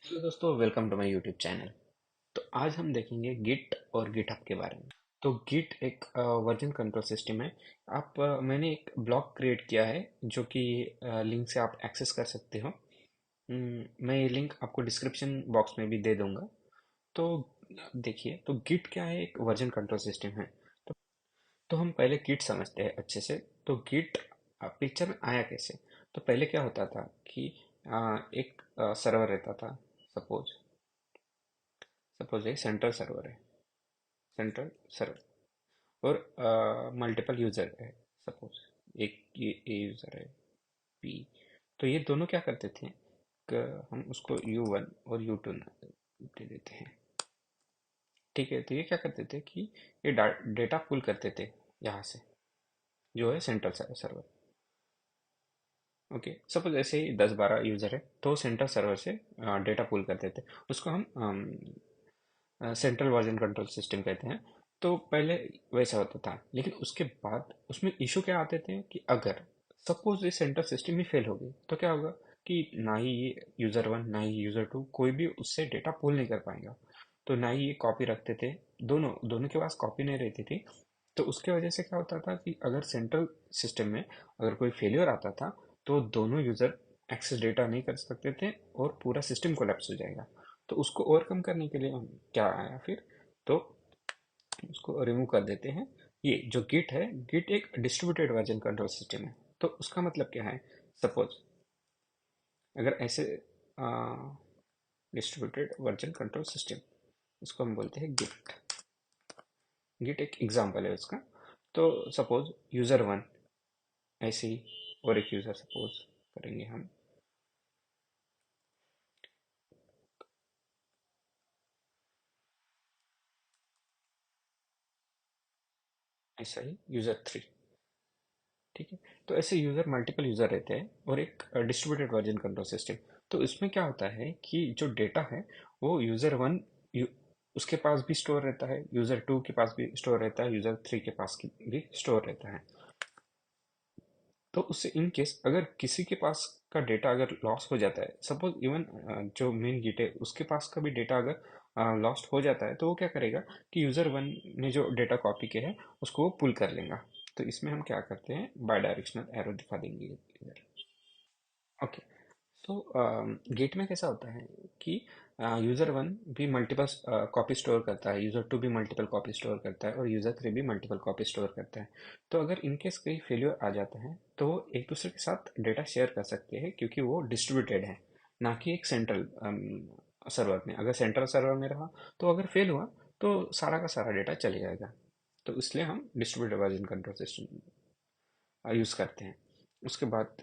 Hello दोस्तों, welcome to my YouTube channel. तो आज हम देखेंगे गिट और गिटहब के बारे में। तो गिट एक वर्जन कंट्रोल सिस्टम है। मैंने एक ब्लॉग क्रिएट किया है जो कि लिंक से आप एक्सेस कर सकते हो। मैं ये लिंक आपको डिस्क्रिप्शन बॉक्स में भी दे दूंगा। तो देखिए, तो गिट क्या है? एक वर्जन कंट्रोल सिस्टम है। तो हम पहले गिट समझते हैं अच्छे से। तो गिट पिक्चर में आया कैसे? तो पहले क्या होता था कि एक सर्वर रहता था। सपोज सपोज एक सेंट्रल सर्वर है। सेंट्रल सर्वर और मल्टीपल यूजर है। सपोज एक ये ए यूजर है, बी। तो ये दोनों क्या करते थे हम उसको U1 और U2 दे देते हैं। ठीक है, तो ये क्या करते थे कि ये डेटा पुल करते थे यहाँ से, जो है सेंट्रल सर्वर। ओके, सपोज ऐसे ही 10-12 यूजर है तो सेंट्रल सर्वर से डेटा पुल करते थे। उसको हम सेंट्रल वर्जन कंट्रोल सिस्टम कहते हैं। तो पहले वैसा होता था, लेकिन उसके बाद उसमें इशू क्या आते थे कि अगर सपोज ये सेंट्रल सिस्टम ही फेल हो गई तो क्या होगा कि ना ही ये यूज़र 1 ना ही यूज़र 2 कोई भी उससे डेटा पुल नहीं कर पाएगा। तो ना ही ये कॉपी रखते थे। दोनों दोनों के पास कॉपी नहीं रहती थी। तो उसके वजह से क्या होता था कि अगर सेंट्रल सिस्टम में अगर कोई फेलियर आता था तो दोनों यूज़र एक्सेस डेटा नहीं कर सकते थे और पूरा सिस्टम कोलैप्स हो जाएगा। तो उसको ओवरकम करने के लिए हम क्या आया फिर, तो उसको रिमूव कर देते हैं। ये जो गिट है, गिट एक डिस्ट्रीब्यूटेड वर्जन कंट्रोल सिस्टम है। तो उसका मतलब क्या है? सपोज अगर ऐसे डिस्ट्रीब्यूटेड वर्जन कंट्रोल सिस्टम, इसको हम बोलते हैं गिट। गिट एक एग्जांपल है उसका। तो सपोज यूज़र 1 ऐसे ही, और एक यूज़र सपोज करेंगे हम ऐसा ही यूज़र 3। ठीक है, तो ऐसे यूज़र मल्टीपल यूज़र रहते हैं और एक डिस्ट्रीब्यूटेड वर्जन कंट्रोल सिस्टम। तो इसमें क्या होता है कि जो डेटा है वो यूज़र 1 उसके पास भी स्टोर रहता है, यूज़र 2 के पास भी स्टोर रहता है, यूज़र 3 के पास भी स्टोर रहता है। तो उससे इन केस अगर किसी के पास का डेटा अगर लॉस हो जाता है, सपोज इवन जो मेन गिट है उसके पास का भी डेटा अगर लॉस्ट हो जाता है, तो वो क्या करेगा कि यूज़र 1 ने जो डेटा कॉपी किया है उसको वो पुल कर लेगा। तो इसमें हम क्या करते हैं, बाय डायरेक्शनल एरो दिखा देंगे इधर। ओके, तो गेट में कैसा होता है कि यूज़र 1 भी मल्टीपल कॉपी स्टोर करता है, यूज़र 2 भी मल्टीपल कॉपी स्टोर करता है और यूज़र 3 भी मल्टीपल कॉपी स्टोर करता है। तो अगर इनकेस कोई फेलियर आ जाता है तो वो एक दूसरे के साथ डेटा शेयर कर सकते हैं, क्योंकि वो डिस्ट्रीब्यूटेड है, ना कि एक सेंट्रल सर्वर में। अगर सेंट्रल सर्वर में रहा तो अगर फेल हुआ तो सारा का सारा डेटा चले जाएगा। तो इसलिए हम distributed version control system use करते हैं। उसके बाद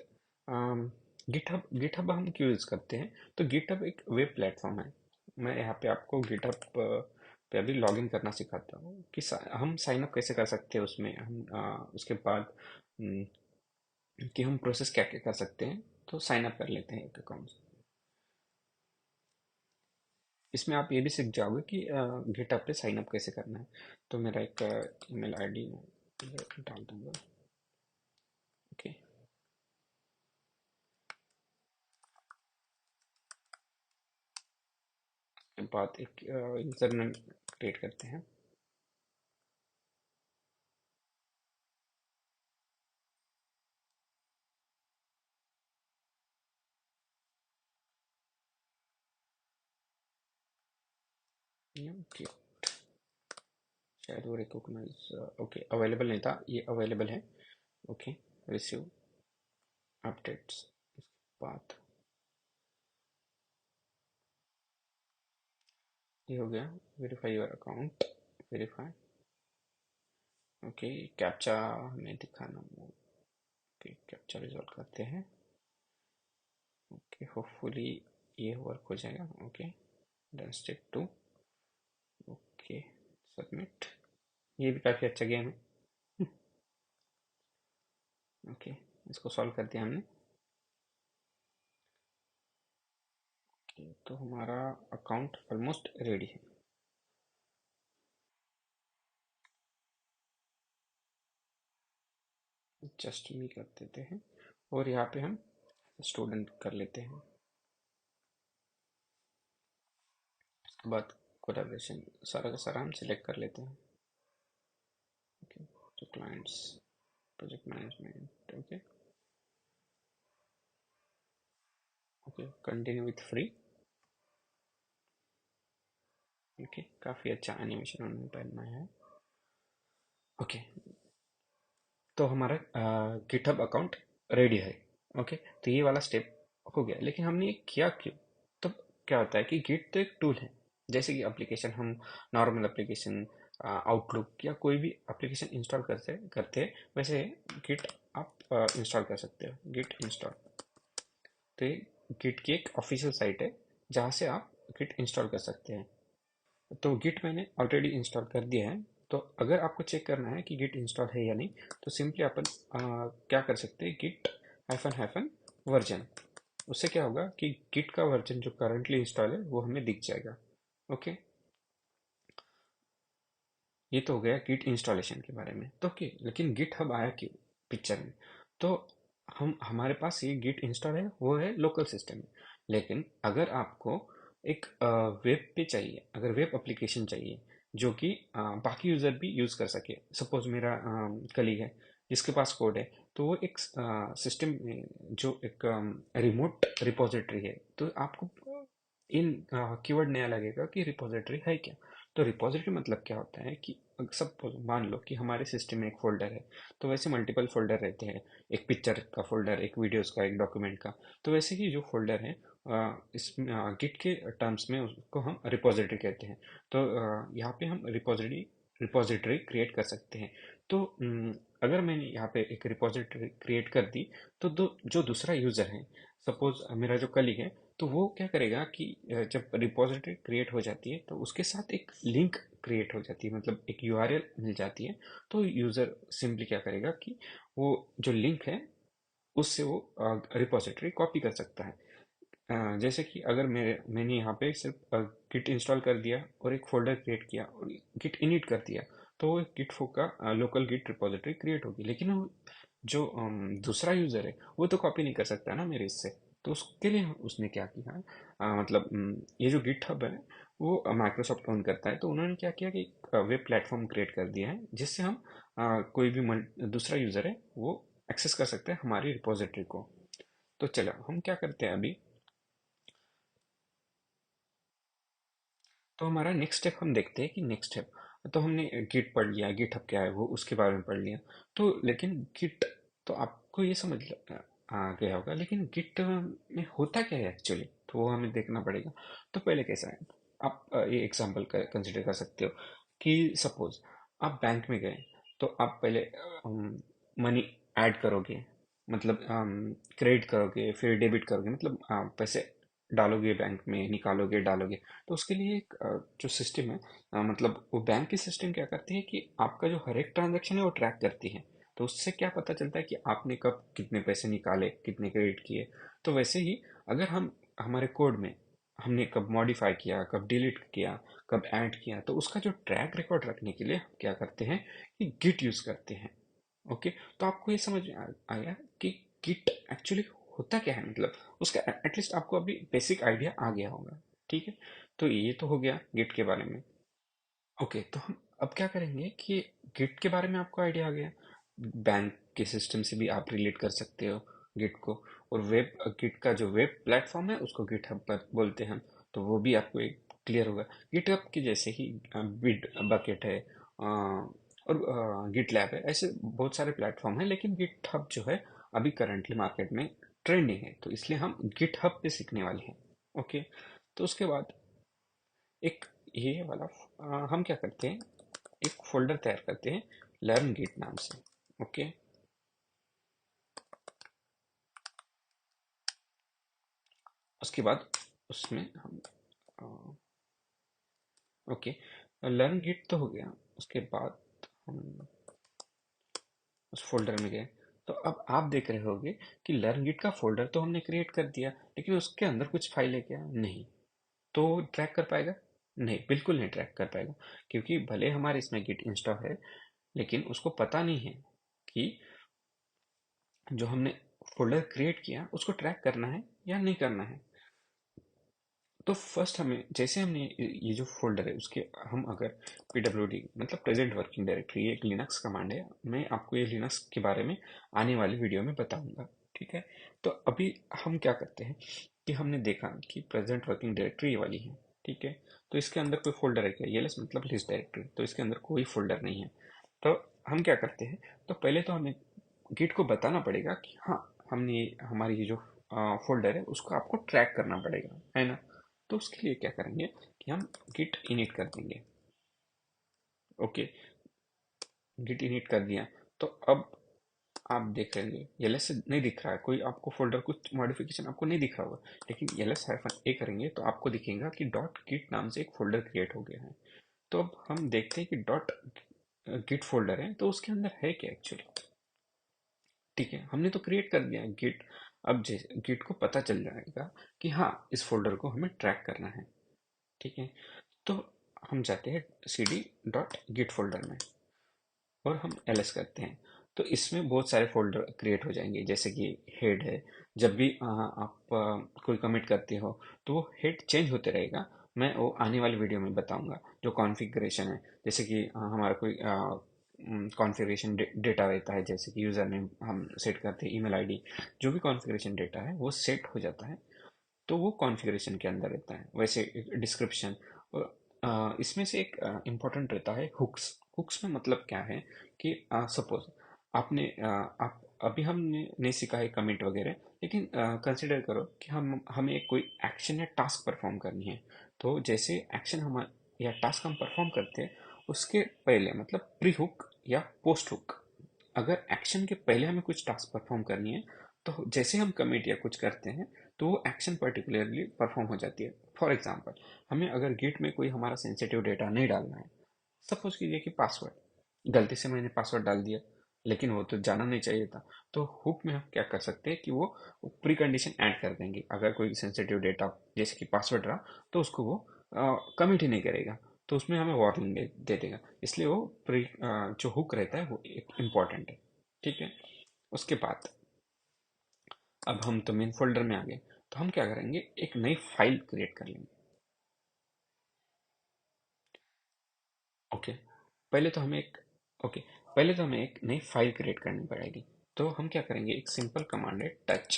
गिटहब गिटहब हम क्यों यूज़ करते हैं? तो गिटहब एक वेब प्लेटफॉर्म है। मैं यहाँ पे आपको गिटहब पे अभी लॉगिन करना सिखाता हूँ कि हम साइन अप कैसे कर सकते हैं उसमें। हम उसके बाद कि हम प्रोसेस क्या क्या कर सकते हैं। तो साइन अप कर लेते हैं एक अकाउंट। इसमें आप ये भी सीख जाओगे कि गिटहब पे साइन अप कैसे करना है। तो मेरा एक ईमेल आईडी डाल दूंगा। ओके, उसके बाद एक यूज़र नेम क्रिएट करते हैं। ओके, शायद वो रिकॉग्नाइज ओके अवेलेबल नहीं था, ये अवेलेबल है। Okay, receive updates. बात ये हो गया। Verify your account, verify. Okay, captcha हमें दिखाना। ओके, कैप्चा रिजॉल्व करते हैं। ओके, होपफुली ये वर्क हो जाएगा। Okay, done step 2। Okay, submit. ये भी काफ़ी अच्छा गेम है। ओके, इसको सॉल्व कर दिया हमने। तो हमारा अकाउंट ऑलमोस्ट रेडी है। जस्ट मी कर देते हैं और यहाँ पे हम स्टूडेंट कर लेते हैं। बाद कोलैबोरेशन सारा का सारा हम सिलेक्ट कर लेते हैं। ओके, तो clients, project management, okay okay, continue with free. Okay, काफ़ी अच्छा एनिमेशन उन्होंने पहनना है। ओके, तो हमारा गिटहब अकाउंट रेडी है। ओके, तो ये वाला स्टेप हो गया, लेकिन हमने ये किया क्यों? तो क्या होता है कि गिट तो एक टूल है। जैसे कि एप्लीकेशन हम नॉर्मल एप्लीकेशन, आउटलुक या कोई भी एप्लीकेशन इंस्टॉल करते करते हैं, वैसे गिट आप इंस्टॉल कर सकते हो। गिट इंस्टॉल, तो ये गिट की एक ऑफिशियल साइट है जहाँ से आप गिट इंस्टॉल कर सकते हैं। तो गिट मैंने ऑलरेडी इंस्टॉल कर दिया है। तो अगर आपको चेक करना है कि गिट इंस्टॉल है या नहीं, तो सिंपली अपन क्या कर सकते हैं, गिट हाइफन हाइफन वर्जन। उससे क्या होगा कि गिट का वर्जन जो करंटली इंस्टॉल है वो हमें दिख जाएगा। ओके, ये तो हो गया गिट इंस्टॉलेशन के बारे में। तो ओके, लेकिन गिट हब आया क्यों पिक्चर में? तो हम हमारे पास ये गिट इंस्टॉल है, वो है लोकल सिस्टम में। लेकिन अगर आपको एक वेब पे चाहिए, अगर वेब एप्लीकेशन चाहिए जो कि बाकी यूज़र भी यूज़ कर सके, सपोज मेरा कलीग है जिसके पास कोड है, तो वो एक सिस्टम में जो एक रिमोट रिपोजिटरी है, तो आपको इन कीवर्ड नया लगेगा कि रिपोजिटरी है क्या। तो रिपोजिटरी मतलब क्या होता है कि सब मान लो कि हमारे सिस्टम में एक फोल्डर है, तो वैसे मल्टीपल फोल्डर रहते हैं। एक पिक्चर का फोल्डर, एक वीडियोस का, एक डॉक्यूमेंट का। तो वैसे ही जो फोल्डर है, इस गिट के टर्म्स में उसको हम रिपोजिटरी कहते हैं। तो यहाँ पे हम रिपोजिटरी रिपोजिटरी क्रिएट कर सकते हैं। तो अगर मैंने यहाँ पे एक रिपोजिटरी क्रिएट कर दी, तो जो दूसरा यूज़र है, सपोज मेरा जो कलीग है, तो वो क्या करेगा कि जब रिपोजिटरी क्रिएट हो जाती है तो उसके साथ एक लिंक क्रिएट हो जाती है, मतलब एक यूआरएल मिल जाती है। तो यूज़र सिंपली क्या करेगा कि वो जो लिंक है उससे वो रिपोजिटरी कॉपी कर सकता है। जैसे कि अगर मैंने यहाँ पे सिर्फ गिट इंस्टॉल कर दिया और एक फोल्डर क्रिएट किया और गिट इनिट कर दिया, तो वो गिट फो का लोकल गिट रिपोजिटरी क्रिएट होगी। लेकिन वो जो दूसरा यूज़र है वो तो कॉपी नहीं कर सकता ना मेरे इससे। तो उसके लिए उसने क्या किया, मतलब ये जो गिट हब है वो माइक्रोसॉफ्ट ओन करता है, तो उन्होंने क्या किया कि वेब प्लेटफॉर्म क्रिएट कर दिया है जिससे हम कोई भी दूसरा यूज़र है वो एक्सेस कर सकते हैं हमारी रिपोजिटरी को। तो चलो हम क्या करते हैं अभी, तो हमारा नेक्स्ट स्टेप हम देखते हैं कि नेक्स्ट स्टेप, तो हमने गिट पढ़ लिया, गिट हब क्या है वो उसके बारे में पढ़ लिया। तो लेकिन गिट, तो आपको ये आ गया होगा, लेकिन गिट में होता क्या है एक्चुअली, तो वो हमें देखना पड़ेगा। तो पहले कैसा है, आप ये एग्जांपल कंसिडर कर सकते हो कि सपोज आप बैंक में गए, तो आप पहले मनी ऐड करोगे, मतलब क्रेडिट करोगे, फिर डेबिट करोगे, मतलब पैसे डालोगे बैंक में, निकालोगे, डालोगे। तो उसके लिए एक जो सिस्टम है, मतलब वो बैंक की सिस्टम क्या करती है कि आपका जो हर एक ट्रांजैक्शन है वो ट्रैक करती है। तो उससे क्या पता चलता है कि आपने कब कितने पैसे निकाले, कितने क्रेडिट किए। तो वैसे ही अगर हम हमारे कोड में हमने कब मॉडिफाई किया, कब डिलीट किया, कब ऐड किया, तो उसका जो ट्रैक रिकॉर्ड रखने के लिए हम क्या करते हैं कि गिट यूज करते हैं। ओके, तो आपको ये समझ में आया कि गिट एक्चुअली होता क्या है, मतलब उसका एटलीस्ट आपको अभी बेसिक आइडिया आ गया होगा। ठीक है, तो ये तो हो गया गिट के बारे में। ओके, तो हम अब क्या करेंगे कि गिट के बारे में आपको आइडिया आ गया, बैंक के सिस्टम से भी आप रिलेट कर सकते हो गिट को। और वेब गिट का जो वेब प्लेटफॉर्म है उसको गिट हब पर बोलते हैं हम। तो वो भी आपको एक क्लियर होगा। गिट हब के जैसे ही बिट बकेट है, और गिट लैब है, ऐसे बहुत सारे प्लेटफॉर्म हैं, लेकिन गिट हब जो है अभी करंटली मार्केट में ट्रेंडिंग है, तो इसलिए हम गिट हब पे सीखने वाले हैं। ओके, तो उसके बाद एक ये वाला हम क्या करते हैं, एक फोल्डर तैयार करते हैं लर्न गिट नाम से। ओके, उसके बाद उसमें हम ओके, लर्न गिट तो हो गया। उसके बाद हम उस फोल्डर में गए, तो अब आप देख रहे होगे कि लर्न गिट का फोल्डर तो हमने क्रिएट कर दिया, लेकिन उसके अंदर कुछ फाइल है क्या? नहीं। तो ट्रैक कर पाएगा? नहीं, बिल्कुल नहीं ट्रैक कर पाएगा, क्योंकि भले हमारे इसमें गिट इंस्टॉल है, लेकिन उसको पता नहीं है कि जो हमने फोल्डर क्रिएट किया उसको ट्रैक करना है या नहीं करना है। तो फर्स्ट हमें जैसे हमने ये जो फोल्डर है उसके हम अगर pwd मतलब प्रेजेंट वर्किंग डायरेक्टरी, ये एक लिनक्स कमांड है। मैं आपको ये लिनक्स के बारे में आने वाली वीडियो में बताऊंगा, ठीक है। तो अभी हम क्या करते हैं कि हमने देखा कि प्रेजेंट वर्किंग डायरेक्टरी ये वाली है, ठीक है। तो इसके अंदर कोई फोल्डर है क्या? ls मतलब लिस्ट डायरेक्टरी, तो इसके अंदर कोई फोल्डर नहीं है। तो हम क्या करते हैं, तो पहले तो हमें गिट को बताना पड़ेगा कि हाँ, हमने हमारी ये जो फोल्डर है उसको आपको ट्रैक करना पड़ेगा, है ना। तो उसके लिए क्या करेंगे कि हम गिट इनिट कर देंगे। ओके, गिट इनिट कर दिया। तो अब आप देख लेंगे एलएस नहीं दिख रहा है, कोई आपको फोल्डर कुछ मॉडिफिकेशन आपको नहीं दिख रहा होगा, लेकिन एलएस हाइफन ए करेंगे तो आपको दिखेगा कि डॉट गिट नाम से एक फोल्डर क्रिएट हो गया है। तो अब हम देखते हैं कि डॉट गिट फोल्डर है तो उसके अंदर है क्या एक्चुअली, ठीक है। हमने तो क्रिएट कर दिया गिट। अब जैसे गिट को पता चल जाएगा कि हाँ, इस फोल्डर को हमें ट्रैक करना है, ठीक है। तो हम जाते हैं cd डॉट गिट फोल्डर में और हम ls करते हैं। तो इसमें बहुत सारे फोल्डर क्रिएट हो जाएंगे, जैसे कि हेड है। जब भी आप कोई कमिट करते हो तो वो हेड चेंज होते रहेगा। मैं वो आने वाली वीडियो में बताऊंगा। जो कॉन्फ़िगरेशन है, जैसे कि हमारा कोई कॉन्फ़िगरेशन डेटा रहता है, जैसे कि यूज़र नेम हम सेट करते हैं, ईमेल आईडी, जो भी कॉन्फ़िगरेशन डेटा है वो सेट हो जाता है। तो वो कॉन्फ़िगरेशन के अंदर रहता है। वैसे डिस्क्रिप्शन, इसमें से एक इम्पोर्टेंट रहता है हुक्स। हुक्स में मतलब क्या है कि सपोज आपने आप अभी हमने नहीं सीखा है कमेंट वगैरह, लेकिन कंसिडर करो कि हम हमें कोई एक्शन या टास्क परफॉर्म करनी है। तो जैसे एक्शन हम या टास्क हम परफॉर्म करते हैं, उसके पहले मतलब प्री हुक या पोस्ट हुक, अगर एक्शन के पहले हमें कुछ टास्क परफॉर्म करनी है तो जैसे हम कमिट या कुछ करते हैं तो वो एक्शन पर्टिकुलरली परफॉर्म हो जाती है। फॉर एग्जांपल, हमें अगर गिट में कोई हमारा सेंसिटिव डेटा नहीं डालना है, सपोज कीजिए कि पासवर्ड, गलती से मैंने पासवर्ड डाल दिया, लेकिन वो तो जाना नहीं चाहिए था। तो हुक में हम क्या कर सकते हैं कि वो प्री कंडीशन ऐड कर देंगे। अगर कोई सेंसिटिव डेटा जैसे कि पासवर्ड रहा तो उसको वो कमिट ही नहीं करेगा, तो उसमें हमें वार्निंग दे देगा। इसलिए वो प्री जो हुक रहता है वो एक इम्पॉर्टेंट है, ठीक है। उसके बाद अब हम तो मेन फोल्डर में आ गए, तो हम क्या करेंगे, एक नई फाइल क्रिएट कर लेंगे। ओके, पहले तो हमें एक ओके पहले तो हमें एक नई फाइल क्रिएट करनी पड़ेगी। तो हम क्या करेंगे, एक सिंपल कमांड है टच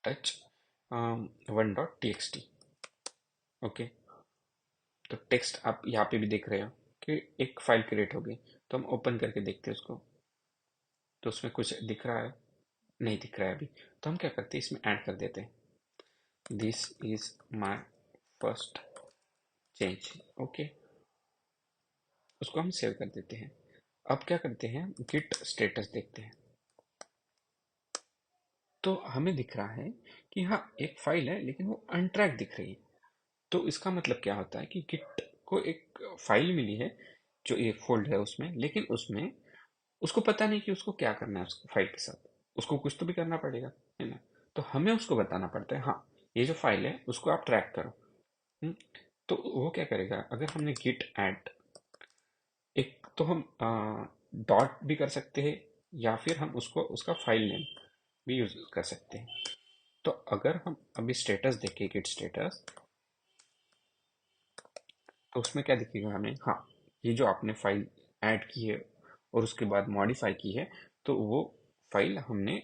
टच 1.txt। ओके, तो टेक्स्ट आप यहाँ पे भी देख रहे हो कि एक फाइल क्रिएट हो गई। तो हम ओपन करके देखते हैं उसको, तो उसमें कुछ दिख रहा है? नहीं दिख रहा है अभी। तो हम क्या करते हैं, इसमें ऐड कर देते हैं, this is my first change. Okay, उसको हम सेव कर देते हैं। अब क्या करते हैं, गिट स्टेटस देखते हैं। तो हमें दिख रहा है कि हाँ, एक फाइल है लेकिन वो अनट्रैक दिख रही है। तो इसका मतलब क्या होता है कि गिट को एक फाइल मिली है जो एक फोल्डर है उसमें, लेकिन उसमें उसको पता नहीं कि उसको क्या करना है। उस फाइल के साथ उसको कुछ तो भी करना पड़ेगा, है ना। तो हमें उसको बताना पड़ता है, हाँ, ये जो फाइल है उसको आप ट्रैक करो। हम्म, तो वो क्या करेगा, अगर हमने गिट ऐड, एक तो हम डॉट भी कर सकते हैं या फिर हम उसको उसका फाइल नेम भी यूज कर सकते हैं। तो अगर हम अभी स्टेटस देखें, गिट स्टेटस, तो उसमें क्या दिखेगा हमें, हाँ, ये जो आपने फाइल ऐड की है और उसके बाद मॉडिफाई की है, तो वो फाइल हमने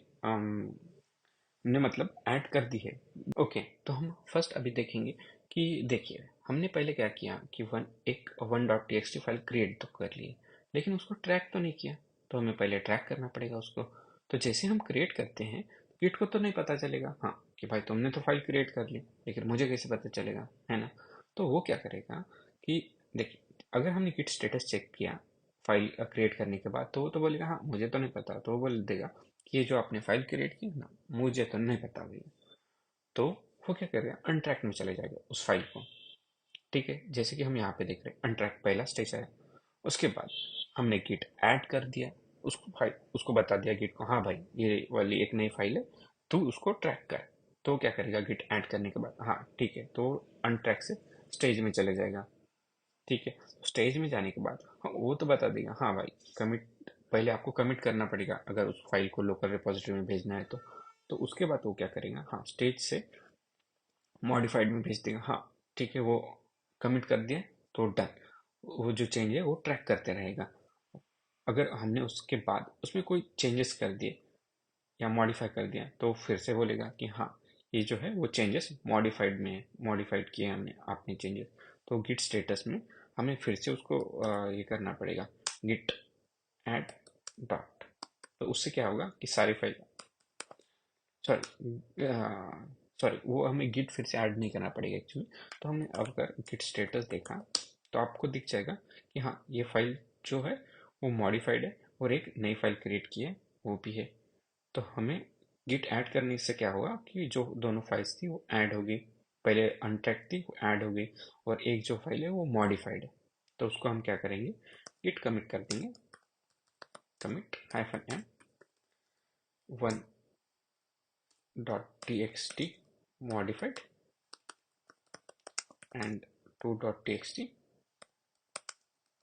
मतलब ऐड कर दी है। ओके, तो हम फर्स्ट अभी देखेंगे कि देखिए हमने पहले क्या किया कि एक 1.txt फाइल क्रिएट तो कर ली, लेकिन उसको ट्रैक तो नहीं किया। तो हमें पहले ट्रैक करना पड़ेगा उसको। तो जैसे हम क्रिएट करते हैं, गिट को तो नहीं पता चलेगा हाँ कि भाई तुमने तो फाइल क्रिएट कर ली, लेकिन मुझे कैसे पता चलेगा, है ना। तो वो क्या करेगा कि देखिए, अगर हमने गिट स्टेटस चेक किया फाइल क्रिएट करने के बाद, तो वो तो बोलेगा हाँ, मुझे तो नहीं पता। तो वो बोल देगा कि ये जो आपने फाइल क्रिएट की ना, मुझे तो नहीं पता भैया। तो वो क्या करेगा, अनट्रैक में चले जाएगा उस फाइल को, ठीक है। जैसे कि हम यहाँ पे देख रहे हैं, अनट्रैक पहला स्टेज है। उसके बाद हमने गिट ऐड कर दिया, उसको फाइल उसको बता दिया गिट को, हाँ भाई ये वाली एक नई फाइल है, तू उसको ट्रैक कर। तो क्या करेगा, गिट ऐड करने के बाद हाँ ठीक है, तो अनट्रैक से स्टेज में चले जाएगा, ठीक है। स्टेज में जाने के बाद हाँ, वो तो बता देगा हाँ भाई, कमिट, पहले आपको कमिट करना पड़ेगा अगर उस फाइल को लोकल रिपोजिटरी में भेजना है तो। तो उसके बाद वो क्या करेगा, हाँ स्टेज से मॉडिफाइड में भेज देगा। हाँ ठीक है, वो कमिट कर दिया तो डन, वो जो चेंज है वो ट्रैक करते रहेगा। अगर हमने उसके बाद उसमें कोई चेंजेस कर दिए या मॉडिफाई कर दिया तो फिर से बोलेगा कि हाँ ये जो है वो चेंजेस मॉडिफाइड में है, मॉडिफाइड किए हमने आपने चेंजेस। तो गिट स्टेटस में हमें फिर से उसको ये करना पड़ेगा, गिट ऐड डॉट। तो उससे क्या होगा कि सारी फाइल, सॉरी सॉरी, वो हमें गिट फिर से ऐड नहीं करना पड़ेगा एक्चुअली। तो हमने अगर गिट स्टेटस देखा तो आपको दिख जाएगा कि हाँ ये फाइल जो है वो मॉडिफाइड है और एक नई फाइल क्रिएट की है वो भी है। तो हमें गिट ऐड करने से क्या होगा कि जो दोनों फाइल्स थी वो ऐड होगी, पहले अनट्रैक्ड थी वो ऐड हो गई, और एक जो फाइल है वो मॉडिफाइड है। तो उसको हम क्या करेंगे, गिट कमिट कर देंगे, commit -m 1.txt modified and 2.txt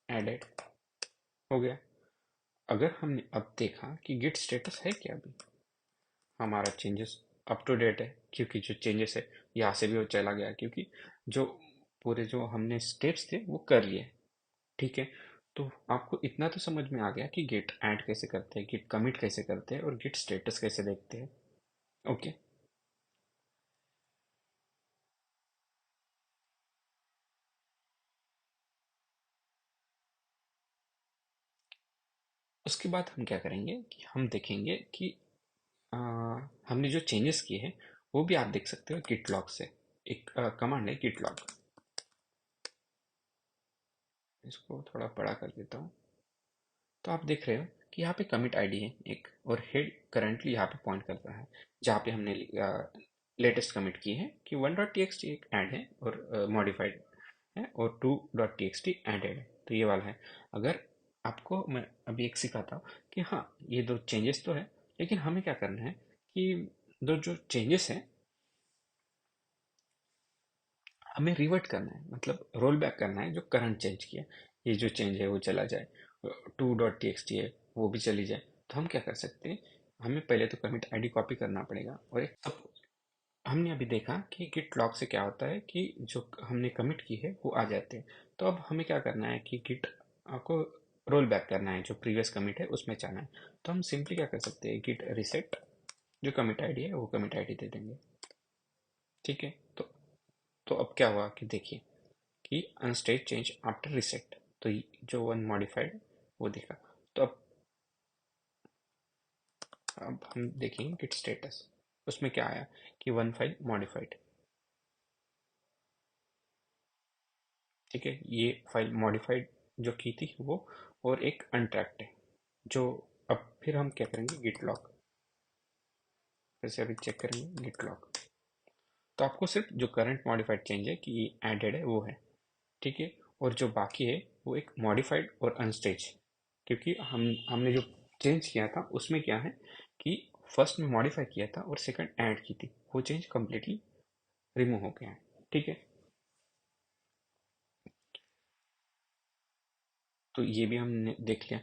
added, हो गया। अगर हमने अब देखा कि गिट स्टेटस है क्या, अभी हमारा चेंजेस अप टू डेट है, क्योंकि जो चेंजेस है यहाँ से भी वो चला गया, क्योंकि जो पूरे जो हमने स्टेप्स थे वो कर लिए। ठीक है, तो आपको इतना तो समझ में आ गया कि गिट ऐड कैसे करते हैं, गिट कमिट कैसे करते हैं और गिट स्टेटस कैसे देखते हैं। ओके। उसके बाद हम क्या करेंगे कि हम देखेंगे कि आ, हमने जो चेंजेस किए हैं वो भी आप देख सकते हो गिट लॉग से। एक कमांड है गिट लॉग, इसको थोड़ा बड़ा कर देता हूँ। तो आप देख रहे हो कि यहाँ पे कमिट आईडी है एक, और हेड करंटली यहाँ पे पॉइंट करता है जहाँ पे हमने लेटेस्ट कमिट की है कि 1.txt एक ऐड है और मॉडिफाइड है, और 2.txt एडेड है, तो ये वाला है। अगर आपको मैं अभी एक सिखाता हूँ कि हाँ ये दो चेंजेस तो है, लेकिन हमें क्या करना है कि दो जो चेंजेस है हमें रिवर्ट करना है, मतलब रोल बैक करना है जो करंट चेंज किया। ये जो चेंज है वो चला जाए, 2.txt है वो भी चली जाए। तो हम क्या कर सकते हैं, हमें पहले तो कमिट आईडी कॉपी करना पड़ेगा, और एक अब हमने अभी देखा कि गिट लॉग से क्या होता है कि जो हमने कमिट की है वो आ जाते हैं। तो अब हमें क्या करना है कि गिट को रोल बैक करना है, जो प्रीवियस कमिट है उसमें जाना है। तो हम सिंपली क्या कर सकते हैं, गिट रिसेट, जो कमिट आईडी है वो कमिट आईडी दे देंगे। ठीक है, तो अब क्या हुआ कि देखिए कि अनस्टेट चेंज आफ्टर रिसेट, तो जो वन मॉडिफाइड वो दिखा। तो अब हम देखेंगे गिट स्टेटस, उसमें क्या आया कि वन फाइल मॉडिफाइड। ठीक है, ये फाइल मॉडिफाइड जो की थी वो, और एक अनट्रैक्ड है जो, अब फिर हम क्या करेंगे गिट लॉग, फिर से अभी चेक करेंगे गिट लॉग। तो आपको सिर्फ जो करंट मॉडिफाइड चेंज है कि ये एडेड है वो है। ठीक है, और जो बाकी है वो एक मॉडिफाइड और अनस्टेज, क्योंकि हमने जो चेंज किया था उसमें क्या है कि फर्स्ट में मॉडिफाई किया था और सेकंड ऐड की थी, वो चेंज कंप्लीटली रिमूव हो गया है। ठीक है, तो ये भी हमने देख लिया।